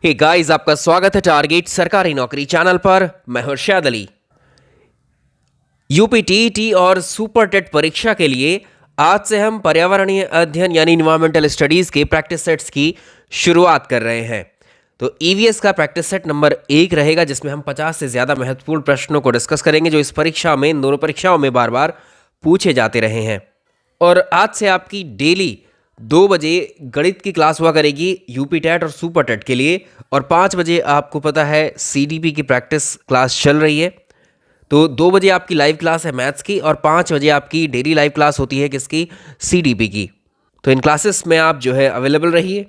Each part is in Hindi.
हे गाइस, आपका स्वागत है टारगेट सरकारी नौकरी चैनल पर। मैं हर्षद अली। यूपी टीईटी और सुपर टेट परीक्षा के लिए आज से हम पर्यावरणीय अध्ययन यानी इन्वायरमेंटल स्टडीज के प्रैक्टिस सेट्स की शुरुआत कर रहे हैं। तो ईवीएस का प्रैक्टिस सेट नंबर 1 रहेगा, जिसमें हम 50 से ज़्यादा महत्वपूर्ण प्रश्नों को डिस्कस करेंगे जो इस परीक्षा में, इन दोनों परीक्षाओं में बार बार पूछे जाते रहे हैं। और आज से आपकी डेली 2 बजे गणित की क्लास हुआ करेगी यूपी टेट और सुपर टेट के लिए, और 5 बजे आपको पता है सीडीपी की प्रैक्टिस क्लास चल रही है। तो 2 बजे आपकी लाइव क्लास है मैथ्स की, और 5 बजे आपकी डेली लाइव क्लास होती है किसकी? सीडीपी की। तो इन क्लासेस में आप जो है अवेलेबल रहिए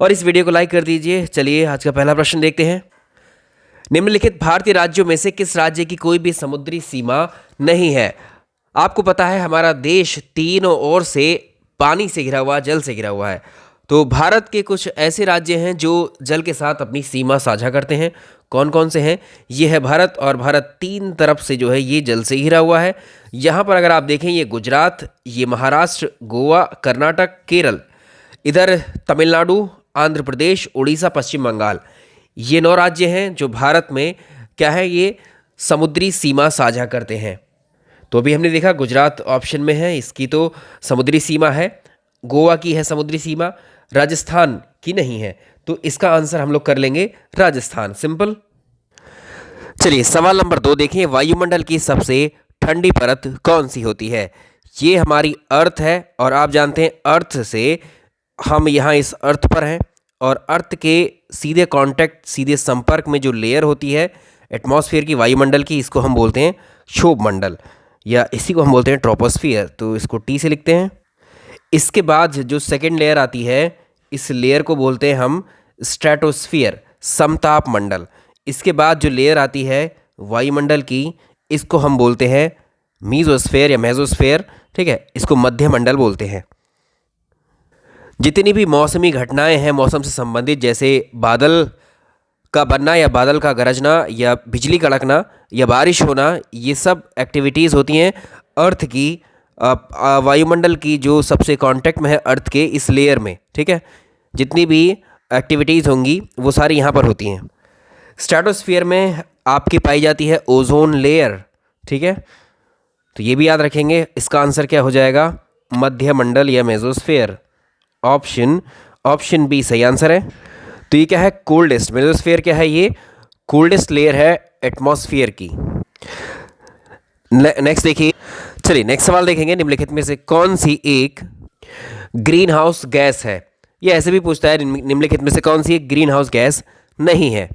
और इस वीडियो को लाइक कर दीजिए। चलिए आज का पहला प्रश्न देखते हैं। निम्नलिखित भारतीय राज्यों में से किस राज्य की कोई भी समुद्री सीमा नहीं है? आपको पता है हमारा देश तीनों ओर से पानी से घिरा हुआ, जल से घिरा हुआ है। तो भारत के कुछ ऐसे राज्य हैं जो जल के साथ अपनी सीमा साझा करते हैं। कौन कौन से हैं? ये है भारत, और भारत 3 तरफ से जो है ये जल से घिरा हुआ है। यहाँ पर अगर आप देखें, ये गुजरात, ये महाराष्ट्र, गोवा, कर्नाटक, केरल, इधर तमिलनाडु, आंध्र प्रदेश, उड़ीसा, पश्चिम बंगाल। ये 9 राज्य हैं जो भारत में क्या है, ये समुद्री सीमा साझा करते हैं। तो अभी हमने देखा गुजरात ऑप्शन में है, इसकी तो समुद्री सीमा है। गोवा की है समुद्री सीमा, राजस्थान की नहीं है। तो इसका आंसर हम लोग कर लेंगे राजस्थान। सिंपल। चलिए सवाल नंबर 2 देखें। वायुमंडल की सबसे ठंडी परत कौन सी होती है? ये हमारी अर्थ है, और आप जानते हैं अर्थ से हम यहाँ इस अर्थ पर हैं, और अर्थ के सीधे कांटेक्ट, सीधे संपर्क में जो लेयर होती है एटमॉस्फेयर की, वायुमंडल की, इसको हम बोलते हैं क्षोभ मंडल, या इसी को हम बोलते हैं ट्रोपोस्फियर। तो इसको टी से लिखते हैं। इसके बाद जो सेकेंड लेयर आती है, इस लेयर को बोलते हैं हम स्ट्रेटोस्फियर, समताप मंडल। इसके बाद जो लेयर आती है वायुमंडल की, इसको हम बोलते हैं मीजोस्फेयर या मेजोस्फेयर। ठीक है, इसको मध्य मंडल बोलते हैं। जितनी भी मौसमी घटनाएं हैं मौसम से संबंधित, जैसे बादल का बनना या बादल का गरजना या बिजली कड़कना या बारिश होना, ये सब एक्टिविटीज़ होती हैं अर्थ की, वायुमंडल की जो सबसे कांटेक्ट में है अर्थ के इस लेयर में। ठीक है, जितनी भी एक्टिविटीज़ होंगी वो सारी यहाँ पर होती हैं। स्ट्रेटोस्फियर में आपकी पाई जाती है ओजोन लेयर। ठीक है, तो ये भी याद रखेंगे। इसका आंसर क्या हो जाएगा? मध्य मंडल या मेजोस्फेयर। ऑप्शन बी सही आंसर है। तो ये क्या है? कोल्डेस्ट। मेजोस्फेयर क्या है? ये कोल्डेस्ट लेयर है एटमॉस्फेयर की। नेक्स्ट देखिए। चलिए नेक्स्ट सवाल देखेंगे। निम्नलिखित में से कौन सी एक ग्रीन हाउस गैस है? ये ऐसे भी पूछता है, निम्नलिखित में से कौन सी एक ग्रीन हाउस गैस नहीं है?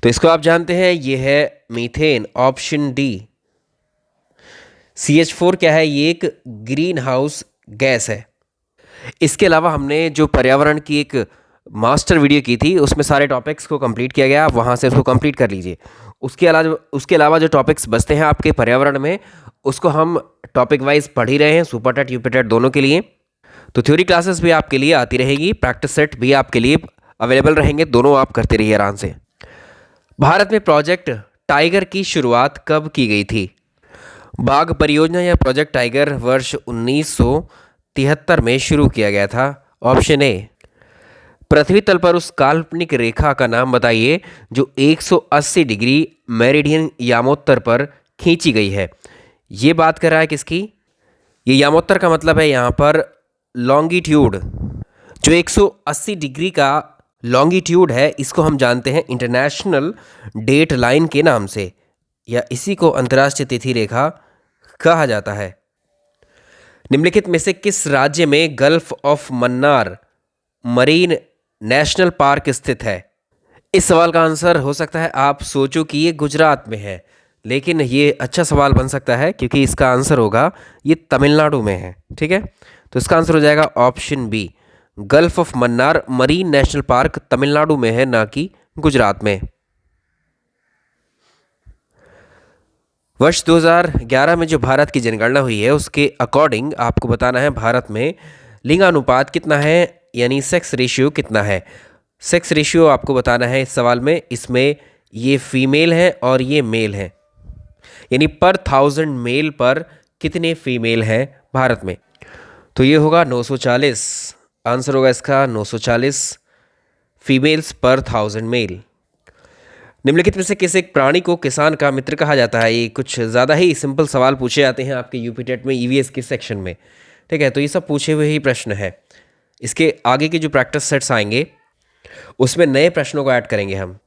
तो इसको आप जानते हैं, ये है मीथेन। ऑप्शन डी CH4 क्या है? ये एक ग्रीन हाउस गैस है। इसके अलावा हमने जो पर्यावरण की एक मास्टर वीडियो की थी, उसमें सारे टॉपिक्स को कंप्लीट किया गया। आप वहाँ से उसको कंप्लीट कर लीजिए। उसके अलावा जो टॉपिक्स बचते हैं आपके पर्यावरण में, उसको हम टॉपिक वाइज पढ़ ही रहे हैं, सुपर टेट यूपी टेट दोनों के लिए। तो थ्योरी क्लासेस भी आपके लिए आती रहेगी, प्रैक्टिस सेट भी आपके लिए अवेलेबल रहेंगे, दोनों आप करते रहिए आराम से। भारत में प्रोजेक्ट टाइगर की शुरुआत कब की गई थी? बाघ परियोजना या प्रोजेक्ट टाइगर वर्ष 1973 में शुरू किया गया था। Option A. पृथ्वी तल पर उस काल्पनिक रेखा का नाम बताइए जो 180 डिग्री मेरिडियन यामोत्तर पर खींची गई है। ये बात कर रहा है किसकी? ये यामोत्तर का मतलब है यहाँ पर लॉन्गिट्यूड। जो 180 डिग्री का लॉन्गिट्यूड है, इसको हम जानते हैं इंटरनेशनल डेट लाइन के नाम से, या इसी को अंतर्राष्ट्रीय तिथि रेखा कहा जाता है। निम्नलिखित में से किस राज्य में gulf of Mannar Marine National park स्थित है? इस सवाल का आंसर हो सकता है आप सोचो कि ये गुजरात में है, लेकिन ये अच्छा सवाल बन सकता है क्योंकि इसका आंसर होगा ये तमिलनाडु में है। ठीक है, तो इसका आंसर हो जाएगा option b. Gulf of Mannar Marine National Park Tamil Nadu में है, ना कि गुजरात में। वर्ष 2011 में जो भारत की जनगणना हुई है, उसके अकॉर्डिंग आपको बताना है भारत में लिंगानुपात कितना है, यानी सेक्स रेशियो कितना है। सेक्स रेशियो आपको बताना है इस सवाल में। इसमें ये फीमेल है और ये मेल है, यानी पर 1000 मेल पर कितने फीमेल हैं भारत में। तो ये होगा 940। आंसर होगा इसका 940। फीमेल्स पर 1000 मेल। निम्नलिखित में से किस एक प्राणी को किसान का मित्र कहा जाता है? ये कुछ ज़्यादा ही सिंपल सवाल पूछे जाते हैं आपके यूपी टेट में ईवीएस के सेक्शन में, ठीक है। तो ये सब पूछे हुए ही प्रश्न है। इसके आगे के जो प्रैक्टिस सेट्स आएंगे उसमें नए प्रश्नों को ऐड करेंगे हम।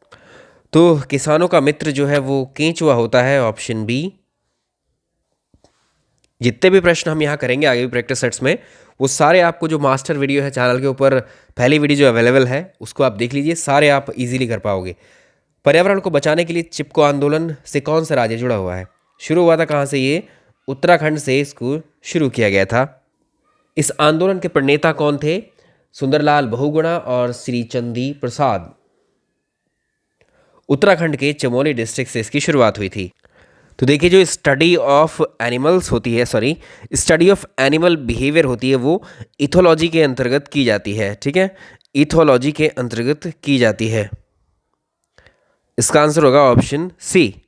तो किसानों का मित्र जो है वो केंचुआ होता है, ऑप्शन बी। जितने भी प्रश्न हम यहाँ करेंगे आगे भी प्रैक्टिस सेट्स में, वो सारे आपको जो मास्टर वीडियो है चैनल के ऊपर, पहली वीडियो जो अवेलेबल है उसको आप देख लीजिए, सारे आप इजीली कर पाओगे। पर्यावरण को बचाने के लिए चिपको आंदोलन से कौन सा राज्य जुड़ा हुआ है? शुरू हुआ था कहाँ से? ये उत्तराखंड से इसको शुरू किया गया था। इस आंदोलन के प्रणेता कौन थे? सुंदरलाल बहुगुणा और श्री चंदी प्रसाद। उत्तराखंड के चमोली डिस्ट्रिक्ट से इसकी शुरुआत हुई थी। तो देखिए, जो स्टडी ऑफ एनिमल्स होती है, स्टडी ऑफ एनिमल बिहेवियर होती है, वो इथोलॉजी के अंतर्गत की जाती है, ठीक है। इथोलॉजी के अंतर्गत की जाती है। इसका आंसर होगा ऑप्शन सी।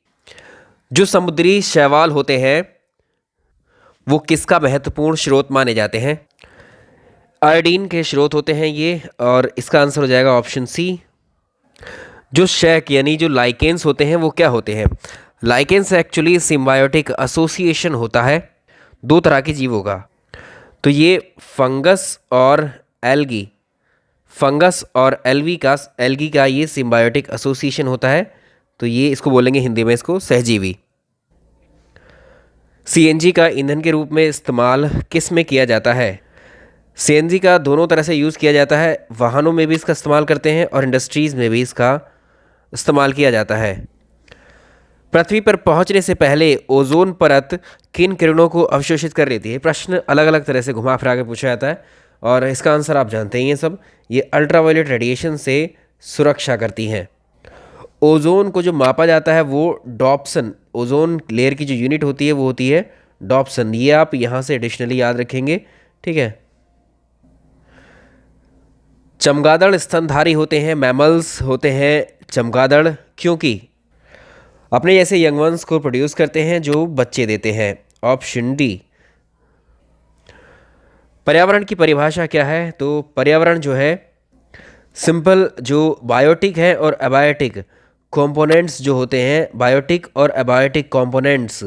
जो समुद्री शैवाल होते हैं वो किसका महत्वपूर्ण स्रोत माने जाते हैं? आयोडीन के स्रोत होते हैं ये, और इसका आंसर हो जाएगा ऑप्शन सी। जो शैक यानी जो लाइकेंस होते हैं वो क्या होते हैं? लाइकेंस एक्चुअली सिम्बायोटिक एसोसिएशन होता है दो तरह के जीवों का। तो ये फंगस और एल्गी, फंगस और एल्गी का ये सिम्बायोटिक एसोसिएशन होता है। तो ये इसको बोलेंगे हिंदी में इसको सहजीवी। सीएनजी का ईंधन के रूप में इस्तेमाल किस में किया जाता है? सीएनजी का दोनों तरह से यूज़ किया जाता है, वाहनों में भी इसका इस्तेमाल करते हैं और इंडस्ट्रीज़ में भी इसका इस्तेमाल किया जाता है। पृथ्वी पर पहुंचने से पहले ओजोन परत किन किरणों को अवशोषित कर लेती है? प्रश्न अलग अलग तरह से घुमा फिरा के पूछा जाता है और इसका आंसर आप जानते ही हैं सब। ये अल्ट्रावायलेट रेडिएशन से सुरक्षा करती हैं। ओजोन को जो मापा जाता है वो डॉप्सन, ओजोन लेयर की जो यूनिट होती है वो होती है डॉप्सन। ये आप यहाँ से एडिशनली याद रखेंगे, ठीक है। चमगादड़ स्तनधारी होते हैं, मैमल्स होते हैं चमगादड़, क्योंकि अपने जैसे यंग वंस को प्रोड्यूस करते हैं जो बच्चे देते हैं, ऑप्शन डी। पर्यावरण की परिभाषा क्या है? तो पर्यावरण जो है सिंपल, जो बायोटिक है और एबायोटिक कंपोनेंट्स जो होते हैं, बायोटिक और एबायोटिक कंपोनेंट्स,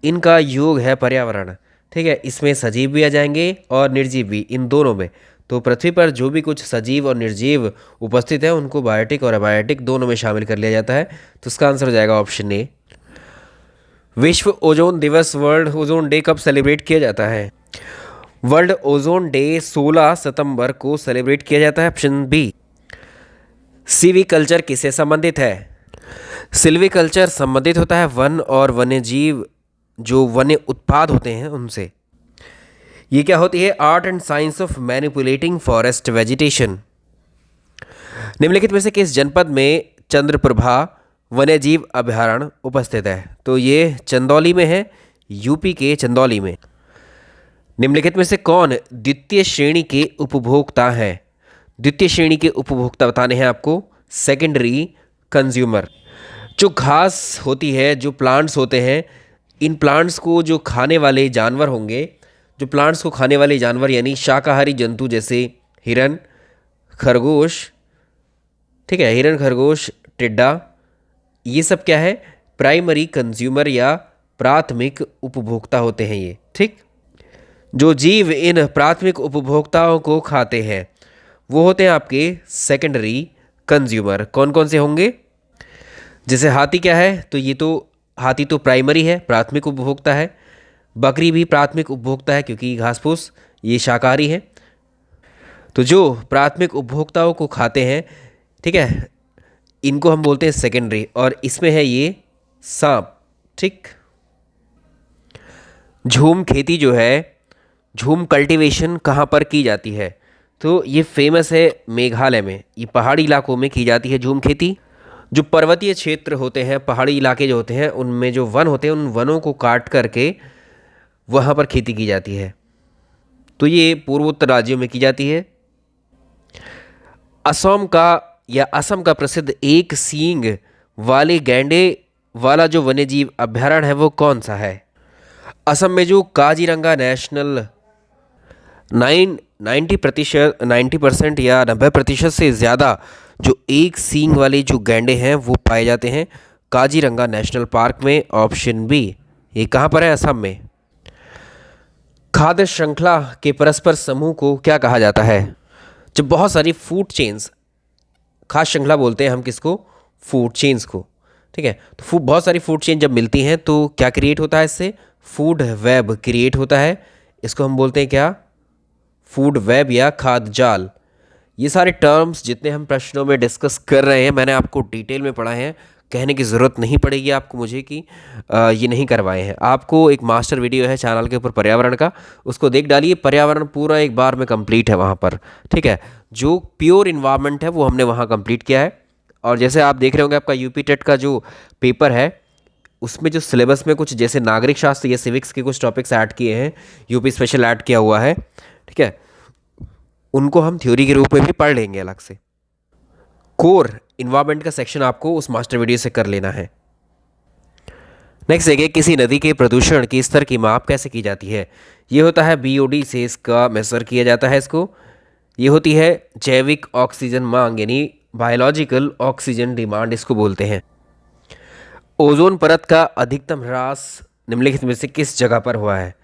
इनका योग है पर्यावरण, ठीक है। इसमें सजीव भी आ जाएंगे और निर्जीव भी, इन दोनों में। तो पृथ्वी पर जो भी कुछ सजीव और निर्जीव उपस्थित है उनको बायोटिक और एबायोटिक दोनों में शामिल कर लिया जाता है। तो इसका आंसर हो जाएगा ऑप्शन ए। विश्व ओजोन दिवस, वर्ल्ड ओजोन डे कब सेलिब्रेट किया जाता है? वर्ल्ड ओजोन डे 16 सितंबर को सेलिब्रेट किया जाता है, ऑप्शन बी। सिल्वीकल्चर किससे संबंधित है? सिल्वीकल्चर संबंधित होता है वन और वन्यजीव, जो वन्य उत्पाद होते हैं उनसे। ये क्या होती है? Art and science of manipulating forest vegetation. निम्नलिखित में से किस जनपद में चंद्रप्रभा वन्यजीव अभयारण्य उपस्थित है? तो ये चंदौली में है, यूपी के चंदौली में। निम्नलिखित में से कौन द्वितीय श्रेणी के उपभोक्ता हैं? द्वितीय श्रेणी के उपभोक्ता बताने हैं आपको, सेकेंडरी कंज्यूमर। जो घास होती है, जो प्लांट्स होते हैं, इन प्लांट्स को जो खाने वाले जानवर होंगे, जो प्लांट्स को खाने वाले जानवर यानी शाकाहारी जंतु जैसे हिरन, खरगोश, ठीक है, हिरन, खरगोश, टिड्डा, ये सब क्या है? प्राइमरी कंज्यूमर या प्राथमिक उपभोक्ता होते हैं ये, ठीक। जो जीव इन प्राथमिक उपभोक्ताओं को खाते हैं वो होते हैं आपके सेकेंडरी कंज्यूमर। कौन कौन से होंगे? जैसे हाथी क्या है? तो ये तो हाथी तो प्राइमरी है, प्राथमिक उपभोक्ता है। बकरी भी प्राथमिक उपभोक्ता है क्योंकि घास फूस, ये शाकाहारी है। तो जो प्राथमिक उपभोक्ताओं को खाते हैं, ठीक है, इनको हम बोलते हैं सेकेंडरी। और इसमें है ये सांप, ठीक। झूम खेती जो है, झूम कल्टीवेशन कहाँ पर की जाती है? तो ये फेमस है मेघालय में, ये पहाड़ी इलाकों में की जाती है झूम खेती। जो पर्वतीय क्षेत्र होते हैं, पहाड़ी इलाके जो होते हैं, उनमें जो वन होते हैं उन वनों को काट करके वहाँ पर खेती की जाती है। तो ये पूर्वोत्तर राज्यों में की जाती है। असम का प्रसिद्ध एक सींग वाले गैंडे वाला जो वन्यजीव अभयारण्य है वो कौन सा है? असम में जो काजीरंगा नेशनल 90% या 90% से ज़्यादा जो एक सींग वाले जो गैंडे हैं वो पाए जाते हैं काजीरंगा नेशनल पार्क में। ऑप्शन बी, ये कहाँ पर है? असम में। खाद्य श्रृंखला के परस्पर समूह को क्या कहा जाता है? जब बहुत सारी फूड चेन्स, खाद्य श्रृंखला बोलते हैं हम किसको? फूड चेन्स को। ठीक है, तो बहुत सारी फूड चेन जब मिलती हैं तो क्या क्रिएट होता है? इससे फूड वेब क्रिएट होता है। इसको हम बोलते हैं क्या? फूड वेब या खाद्य जाल। ये सारे टर्म्स जितने हम प्रश्नों में डिस्कस कर रहे हैं मैंने आपको डिटेल में पढ़ा है, कहने की ज़रूरत नहीं पड़ेगी आपको मुझे कि ये नहीं करवाए हैं। आपको एक मास्टर वीडियो है चैनल के ऊपर पर्यावरण का, उसको देख डालिए। पर्यावरण पूरा एक बार में कंप्लीट है वहाँ पर। ठीक है, जो प्योर इन्वायरमेंट है वो हमने वहाँ कंप्लीट किया है। और जैसे आप देख रहे होंगे आपका यूपी टेट का जो पेपर है उसमें जो सिलेबस में कुछ जैसे नागरिक शास्त्र या सिविक्स के कुछ टॉपिक्स ऐड किए हैं, यूपी स्पेशल ऐड किया हुआ है। ठीक है, उनको हम थ्योरी के रूप में भी पढ़ लेंगे अलग से। कोर इन्वायरमेंट का सेक्शन आपको उस मास्टर वीडियो से कर लेना है। नेक्स्ट देखिए, किसी नदी के प्रदूषण के स्तर की माप कैसे की जाती है? ये होता है बीओडी से इसका मेजर किया जाता है इसको। ये होती है जैविक ऑक्सीजन मांग यानी बायोलॉजिकल ऑक्सीजन डिमांड इसको बोलते हैं। ओजोन परत का अधिकतम ह्रास निम्नलिखित में से किस जगह पर हुआ है?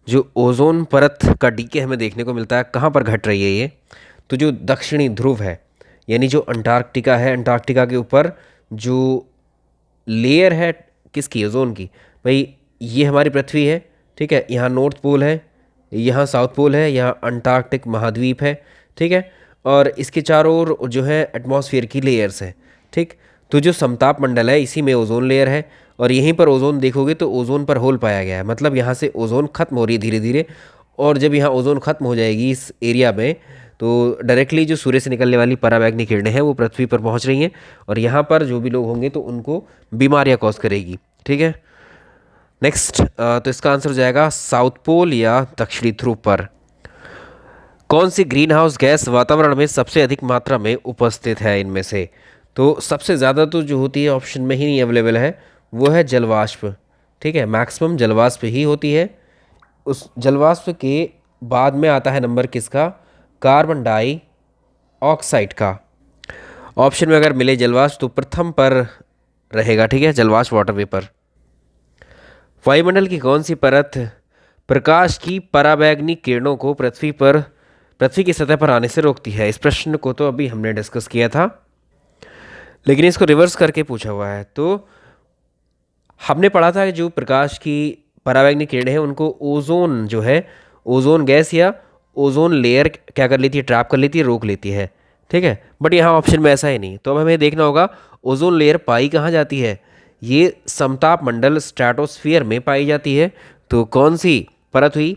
जो ओजोन परत का डीके हमें देखने को मिलता है कहाँ पर घट रही है ये? तो जो दक्षिणी ध्रुव है यानी जो अंटार्कटिका है, अंटार्कटिका के ऊपर जो लेयर है किसकी? ओजोन की। भाई ये हमारी पृथ्वी है, ठीक है, यहाँ नॉर्थ पोल है, यहाँ साउथ पोल है, यहाँ अंटार्कटिक महाद्वीप है। ठीक है, और इसके चारों ओर जो है एटमॉस्फेयर की लेयर्स है। ठीक, तो जो समताप मंडल है इसी में ओजोन लेयर है और यहीं पर ओजोन देखोगे तो ओजोन पर होल पाया गया है, मतलब यहाँ से ओजोन खत्म हो रही है धीरे धीरे। और जब यहाँ ओजोन खत्म हो जाएगी इस एरिया में तो डायरेक्टली जो सूर्य से निकलने वाली पराबैंगनी किरणें हैं वो पृथ्वी पर पहुँच रही हैं और यहाँ पर जो भी लोग होंगे तो उनको बीमारियाँ कॉज करेगी। ठीक है, नेक्स्ट तो इसका आंसर हो जाएगा साउथ पोल या दक्षिणी ध्रुव पर। कौन सी ग्रीन हाउस गैस वातावरण में सबसे अधिक मात्रा में उपस्थित है इनमें से? तो सबसे ज़्यादा तो जो होती है ऑप्शन में ही नहीं अवेलेबल है, वो है जलवाष्प। ठीक है, मैक्सिमम जलवाष्प ही होती है। उस जलवाष्प के बाद में आता है नंबर किसका? कार्बन डाई ऑक्साइड का। ऑप्शन में अगर मिले जलवाष्प तो प्रथम पर रहेगा। ठीक है, जलवाष्प वाटर वेपर। वायुमंडल की कौन सी परत प्रकाश की पराबैंगनी किरणों को पृथ्वी की सतह पर आने से रोकती है? इस प्रश्न को तो अभी हमने डिस्कस किया था लेकिन इसको रिवर्स करके पूछा हुआ है। तो हमने पढ़ा था कि जो प्रकाश की पराबैंगनी किरणें हैं उनको ओजोन जो है, ओजोन गैस या ओजोन लेयर क्या कर लेती है? ट्रैप कर लेती है, रोक लेती है। ठीक है, बट यहाँ ऑप्शन में ऐसा ही नहीं। तो अब हमें देखना होगा ओजोन लेयर पाई कहाँ जाती है? ये समताप मंडल स्ट्रैटोस्फियर में पाई जाती है। तो कौन सी परत हुई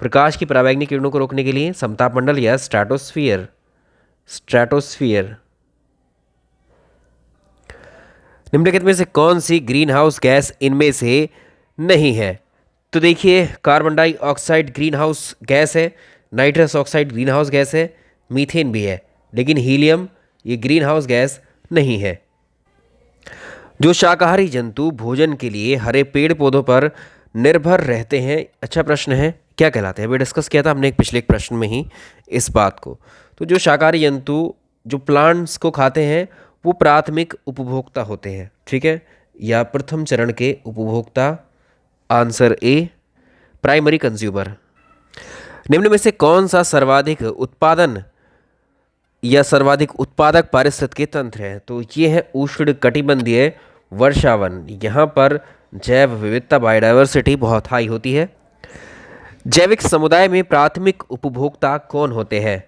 प्रकाश की पराबैंगनी किरणों को रोकने के लिए? समताप मंडल या स्ट्रैटोस्फियर? स्ट्रैटोस्फियर। निम्नलिखित में से कौन सी ग्रीन हाउस गैस इनमें से नहीं है? तो देखिए, carbon dioxide green house gas है, nitrous oxide green house gas है, मीथेन भी है, लेकिन हीलियम ये ग्रीन हाउस गैस नहीं है। जो शाकाहारी जंतु भोजन के लिए हरे पेड़ पौधों पर निर्भर रहते हैं, अच्छा प्रश्न है, क्या कहलाते हैं? अभी डिस्कस किया था हमने एक पिछले एक प्रश्न में ही इस बात को। तो जो शाकाहारी जंतु जो प्लांट्स को खाते हैं वो प्राथमिक उपभोक्ता होते हैं। ठीक है, या प्रथम चरण के उपभोक्ता। Answer A, primary consumer. निम्न में से कौन सा सर्वाधिक उत्पादन या सर्वाधिक उत्पादक पारिस्थितिकी तंत्र है? तो ये है उष्ण कटिबंधीय वर्षावन। यहाँ पर जैव विविधता बायोडाइवर्सिटी बहुत हाई होती है। जैविक समुदाय में प्राथमिक उपभोक्ता कौन होते हैं?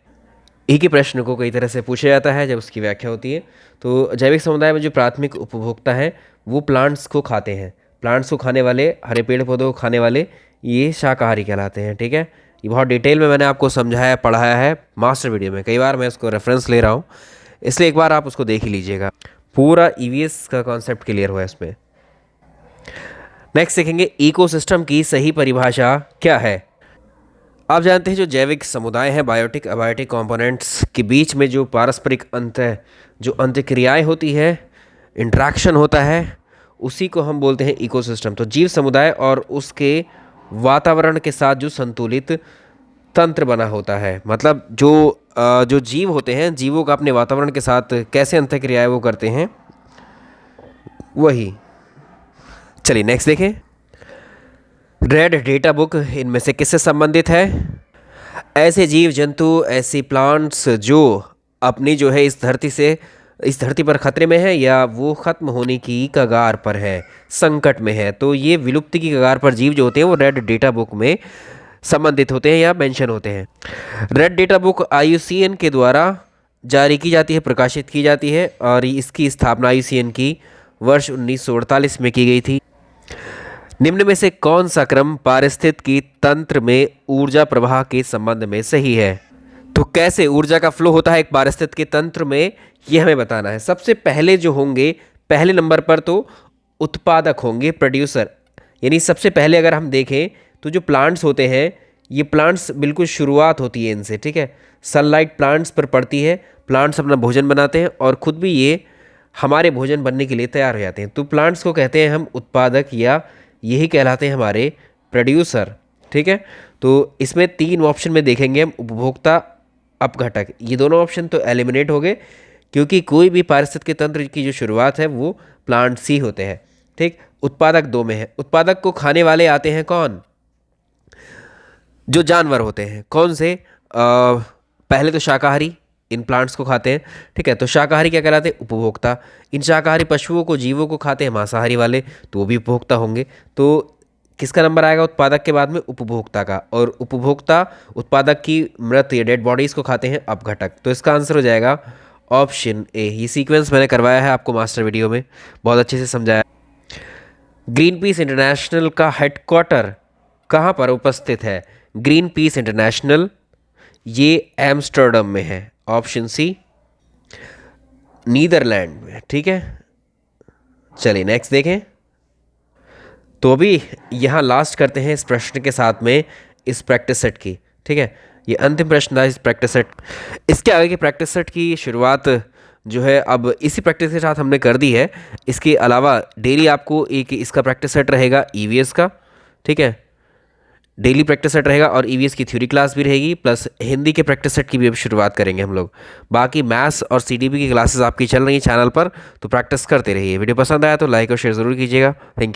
एक ही प्रश्न को कई तरह से पूछा जाता है जब उसकी व्याख्या होती है। तो जैविक समुदाय में जो प्राथमिक उपभोक्ता हैं वो प्लांट्स को खाते हैं। प्लांट्स को खाने वाले, हरे पेड़ पौधों को खाने वाले, ये शाकाहारी कहलाते हैं। ठीक है, ये बहुत डिटेल में मैंने आपको समझाया पढ़ाया है मास्टर वीडियो में, कई बार मैं उसको रेफरेंस ले रहा हूँ, इसलिए एक बार आप उसको देख ही लीजिएगा, पूरा ईवीएस का कॉन्सेप्ट क्लियर हुआ है इसमें। नेक्स्ट देखेंगे, इकोसिस्टम की सही परिभाषा क्या है? आप जानते हैं जो जैविक समुदाय है, बायोटिक अबायोटिक कंपोनेंट्स के बीच में जो पारस्परिक जो अंतक्रियाएं होती है, इंटरेक्शन होता है, उसी को हम बोलते हैं इकोसिस्टम। तो जीव समुदाय और उसके वातावरण के साथ जो संतुलित तंत्र बना होता है, मतलब जो जीव होते हैं, जीवों का अपने वातावरण के साथ कैसे अंतःक्रियाएं वो करते हैं, वही। चलिए नेक्स्ट देखें। रेड डेटा बुक इनमें से किससे संबंधित है? ऐसे जीव जंतु, ऐसी प्लांट्स जो अपनी जो है इस धरती पर खतरे में है या वो खत्म होने की कगार पर है, संकट में है, तो ये विलुप्ति की कगार पर जीव जो होते हैं वो रेड डेटा बुक में संबंधित होते हैं या मेंशन होते हैं। रेड डेटा बुक IUCN के द्वारा जारी की जाती है, प्रकाशित की जाती है, और इसकी स्थापना IUCN की वर्ष 1948 में की गई थी। निम्न में से कौन सा क्रम पारिस्थितिकी तंत्र में ऊर्जा प्रवाह के संबंध में सही है? तो कैसे ऊर्जा का फ्लो होता है एक पारिस्थितिकी तंत्र में, ये हमें बताना है। सबसे पहले जो होंगे, पहले नंबर पर तो उत्पादक होंगे, प्रोड्यूसर। यानी सबसे पहले अगर हम देखें तो जो प्लांट्स होते हैं, ये प्लांट्स बिल्कुल शुरुआत होती है इनसे, ठीक है। सनलाइट प्लांट्स पर पड़ती है, प्लांट्स अपना भोजन बनाते हैं और खुद भी ये हमारे भोजन बनने के लिए तैयार हो जाते हैं। तो प्लांट्स को कहते हैं हम उत्पादक, या यही कहलाते हैं हमारे प्रोड्यूसर, ठीक है। तो इसमें 3 ऑप्शन में देखेंगे हम, उपभोक्ता, अपघटक। ये दोनों ऑप्शन तो एलिमिनेट हो गए, क्योंकि कोई भी पारिस्थितिकी तंत्र की जो शुरुआत है वो प्लांट्स ही होते हैं, ठीक। उत्पादक 2 में है। उत्पादक को खाने वाले आते हैं कौन? जो जानवर होते हैं। कौन से? पहले तो शाकाहारी, इन प्लांट्स को खाते हैं, ठीक है। तो शाकाहारी क्या कहलाते हैं? उपभोक्ता। इन शाकाहारी पशुओं को, जीवों को खाते हैं मांसाहारी वाले, तो वो भी उपभोक्ता होंगे। तो किसका नंबर आएगा उत्पादक के बाद में? उपभोक्ता का। और उपभोक्ता उत्पादक की मृत या डेड बॉडीज़ को खाते हैं अपघटक। तो इसका आंसर हो जाएगा ऑप्शन ए। ये सीक्वेंस मैंने करवाया है आपको मास्टर वीडियो में, बहुत अच्छे से समझाया। ग्रीन पीस इंटरनेशनल का हेडक्वार्टर कहाँ पर उपस्थित है? ग्रीन पीस इंटरनेशनल ये एम्स्टर्डम में है, ऑप्शन सी, नीदरलैंड में, ठीक है। चलिए नेक्स्ट देखें। तो अभी यहाँ लास्ट करते हैं इस प्रश्न के साथ में इस प्रैक्टिस सेट की, ठीक है। ये अंतिम प्रश्न था इस प्रैक्टिस सेट। इसके आगे की प्रैक्टिस सेट की शुरुआत जो है अब इसी प्रैक्टिस के साथ हमने कर दी है। इसके अलावा डेली आपको एक इसका प्रैक्टिस सेट रहेगा EVS का, ठीक है। डेली प्रैक्टिस सेट रहेगा और EVS की थ्योरी क्लास भी रहेगी, प्लस हिंदी के प्रैक्टिस सेट की भी अब शुरुआत करेंगे हम लोग। बाकी मैथ्स और CDB की क्लासेस आपकी चल रही हैं चैनल पर, तो प्रैक्टिस करते रहिए। वीडियो पसंद आया तो लाइक और शेयर ज़रूर कीजिएगा। Thank you.